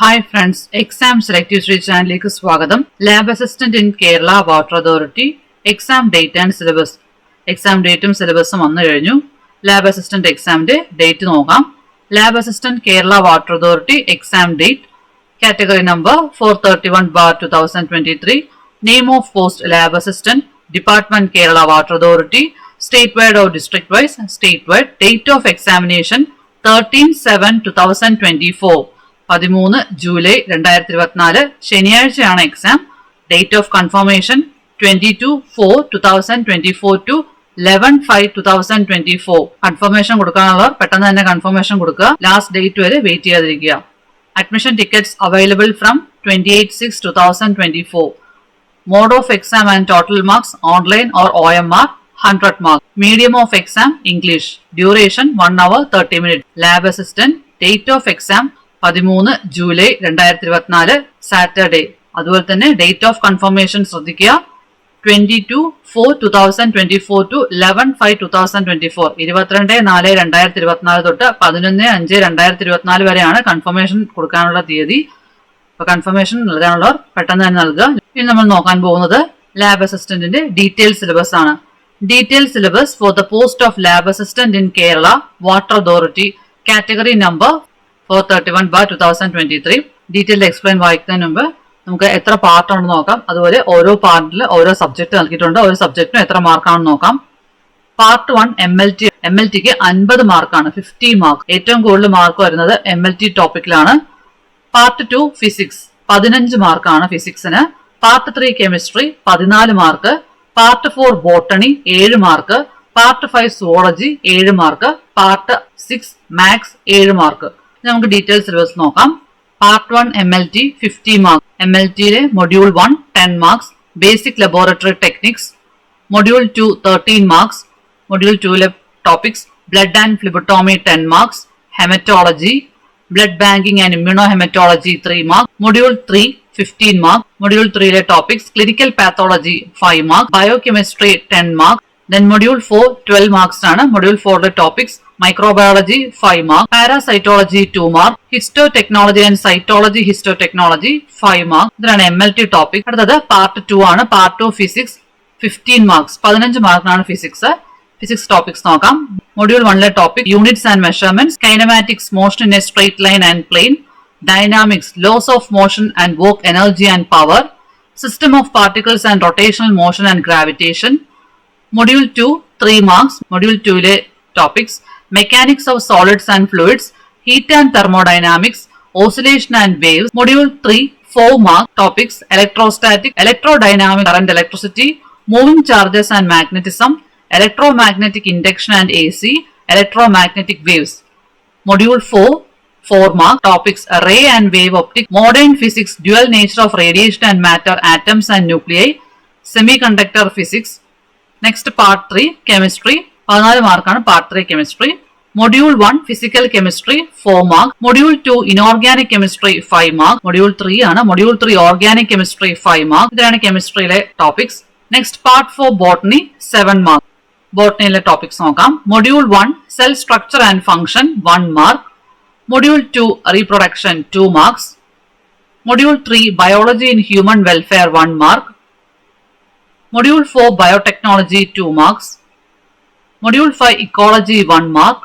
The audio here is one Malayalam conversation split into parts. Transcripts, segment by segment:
Hi friends, Exam Selective Study ചാനലിലേക്ക് സ്വാഗതം. Lab assistant in Kerala water authority exam date and syllabus. എക്സാം ഡേറ്റും സിലബസും വന്നു കഴിഞ്ഞു. ലാബ് അസിസ്റ്റന്റ് എക്സാമിന്റെ ഡേറ്റ് നോക്കാം. Lab assistant Kerala water authority exam date category number 431/2023. Name of post lab assistant, department Kerala water authority, state wide or district wise, state wide. Date of examination 13/7/2024. 13 July 2024 ശനിയാഴ്ചയാണ് exam. Date of confirmation 22/4/2024 to 11/5/2024. Confirmation കൊടുക്കാനുള്ളവർ പെട്ടെന്ന് തന്നെ കൺഫർമേഷൻ കൊടുക്കുക. ലാസ്റ്റ് ഡേറ്റ് വരെ വെയിറ്റ് ചെയ്യാതിരിക്കുക. Admission tickets available from 28/6/2024. Mode of exam and total marks online or OMR 100 marks. Medium of exam English. Duration 1 hour 30 minutes. Lab assistant. Date of exam 13 July 2024 Saturday. അതുപോലെ തന്നെ ഡേറ്റ് ഓഫ് കൺഫർമേഷൻ ശ്രദ്ധിക്കുക 22/4/2024 to 11/5/2024. 22/4/2024 തൊട്ട് 11/5/2024 വരെയാണ് കൺഫർമേഷൻ കൊടുക്കാനുള്ള തീയതി. അപ്പൊ കൺഫർമേഷൻ നൽകാനുള്ളവർ പെട്ടെന്ന് തന്നെ നൽകുക. ഇനി നമ്മൾ നോക്കാൻ പോകുന്നത് ലാബ് അസിസ്റ്റന്റിന്റെ ഡീറ്റെയിൽ സിലബസ് ആണ്. Detailed syllabus for the post of lab assistant in Kerala Water Authority category number 431/2023. Detailed explain വായിക്കുന്നതിന് മുമ്പ് നമുക്ക് എത്ര പാർട്ട് ഉണ്ടെന്ന് നോക്കാം. അതുപോലെ ഓരോ പാർട്ടിൽ ഓരോ സബ്ജക്ട് നൽകിയിട്ടുണ്ട്. ഓരോ സബ്ജക്റ്റിനും എത്ര മാർക്കാണെന്ന് നോക്കാം. പാർട്ട് 1 MLTക്ക് 50 മാർക്കാണ്, 50 മാർക്ക്. ഏറ്റവും കൂടുതൽ മാർക്ക് വരുന്നത് MLT ടോപ്പിക്കിലാണ്. പാർട്ട് 2 ഫിസിക്സ് 15 മാർക്കാണ് ഫിസിക്സിന്. Part 3 chemistry 14 mark. Part 4 botany 7 mark. Part 5 zoology 7 mark. Part 6 maths 7 mark. നമുക്ക് ഡീറ്റെയിൽ സിലബസ് നോക്കാം. Part 1 MLT 50 mark. MLTയിലെ module 1 10 marks. Basic laboratory techniques. Module 2 13 marks. Module 2ലെ topics blood and phlebotomy 10 marks. Haematology, blood banking and immuno haematology 3 mark. Module 3 15 mark. Module 3ലെ topics clinical pathology 5 mark. Biochemistry 10 mark. Then module 4 12 marks ആണ്. മൊഡ്യൂൾ 4ലെ topics microbiology 5 mark. Parasitology 2 mark. Histo technology and cytology histo technology 5 mark. ഇതാണ് MLT ടോപ്പിക്. അടുത്തത് പാർട്ട് 2 ആണ്. Part 2 physics 15 marks. 15 മാർക്കിനാണ് ഫിസിക്സ്. ഫിസിക്സ് ടോപ്പിക്സ് നോക്കാം. മൊഡ്യൂൾ 1ലെ topic units and measurements, kinematics, motion in a straight line and plane, dynamics, laws of motion and work energy and power, system of particles and rotational motion and gravitation. Module 2 3 marks. Module 2ലെ topics mechanics of solids and fluids, heat and thermodynamics, oscillation and waves. Module 3 4 mark topics electrostatic, electrodynamic, current, electricity, moving charges and magnetism, electromagnetic induction and AC, electromagnetic waves. Module 4 mark topics ray and wave optics, modern physics, dual nature of radiation and matter, atoms and nuclei, semiconductor physics. Next part 3 chemistry 14 മാർക്കാണ്. Part 3 chemistry. Module 1 physical chemistry 4 mark. Module 2 inorganic chemistry 5 mark. Module 3 ആണ്. Module 3 organic chemistry 5 mark. ഇതാണ് കെമിസ്ട്രിയിലെ topics. Next part 4 botany 7 mark. ബോട്ടണിയിലെ ടോപ്പിക്സ് നോക്കാം. Module 1 cell structure and function 1 mark. Module 2 reproduction 2 marks. Module 3 biology in human welfare 1 mark. Module 4 biotechnology 2 marks. Module 5 ecology 1 mark.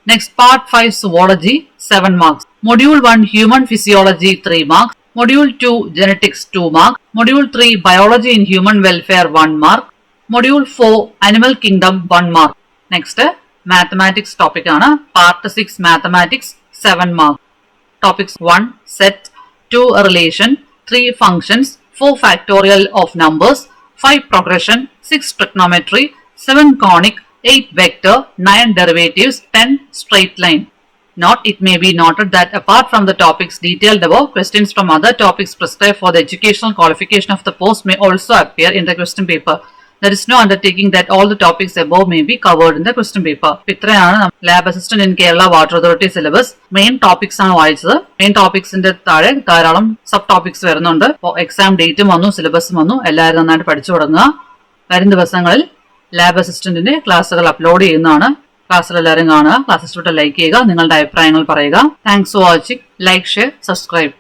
Next part 5 zoology 7 marks. Module 1 human physiology 3 marks. Module 2 genetics 2 marks. Module 3 biology in human welfare 1 mark. Module 4 animal kingdom 1 mark. Next mathematics topic ആണ്. Part 6 mathematics 7 mark. Topics 1 set, 2 relation, 3 functions, 4 factorial of numbers, 5 progression, 6 trigonometry, 7 conic, 8 vector, 9 derivatives, 10 straight line. Note: it may be noted that apart from the topics detailed above, questions from other topics prescribed for the educational qualification of the post may also appear in the question paper. There is no undertaking that all the topics above may be covered in the question paper. ഇത്രയാണ് lab assistant in Kerala water authority syllabus. Main topics ആണ് വായിച്ചത്. മെയിൻ ടോപ്പിക്സിന്റെ താഴെ ധാരാളം സബ് ടോപ്പിക്സ് വരുന്നുണ്ട്. എക്സാം ഡേറ്റും വന്നു, സിലബസും വന്നു. എല്ലാവരും നന്നായിട്ട് പഠിച്ചു തുടങ്ങുക. വരും ദിവസങ്ങളിൽ ലാബ് അസിസ്റ്റന്റിന്റെ ക്ലാസ്സുകൾ അപ്ലോഡ് ചെയ്യുന്നതാണ്. ക്ലാസ്സിൽ എല്ലാവരും കാണുക. ക്ലാസ് ഇഷ്ടപ്പെട്ട ലൈക്ക് ചെയ്യുക, നിങ്ങളുടെ അഭിപ്രായങ്ങൾ പറയുക. Thanks for watching. Like, share, subscribe.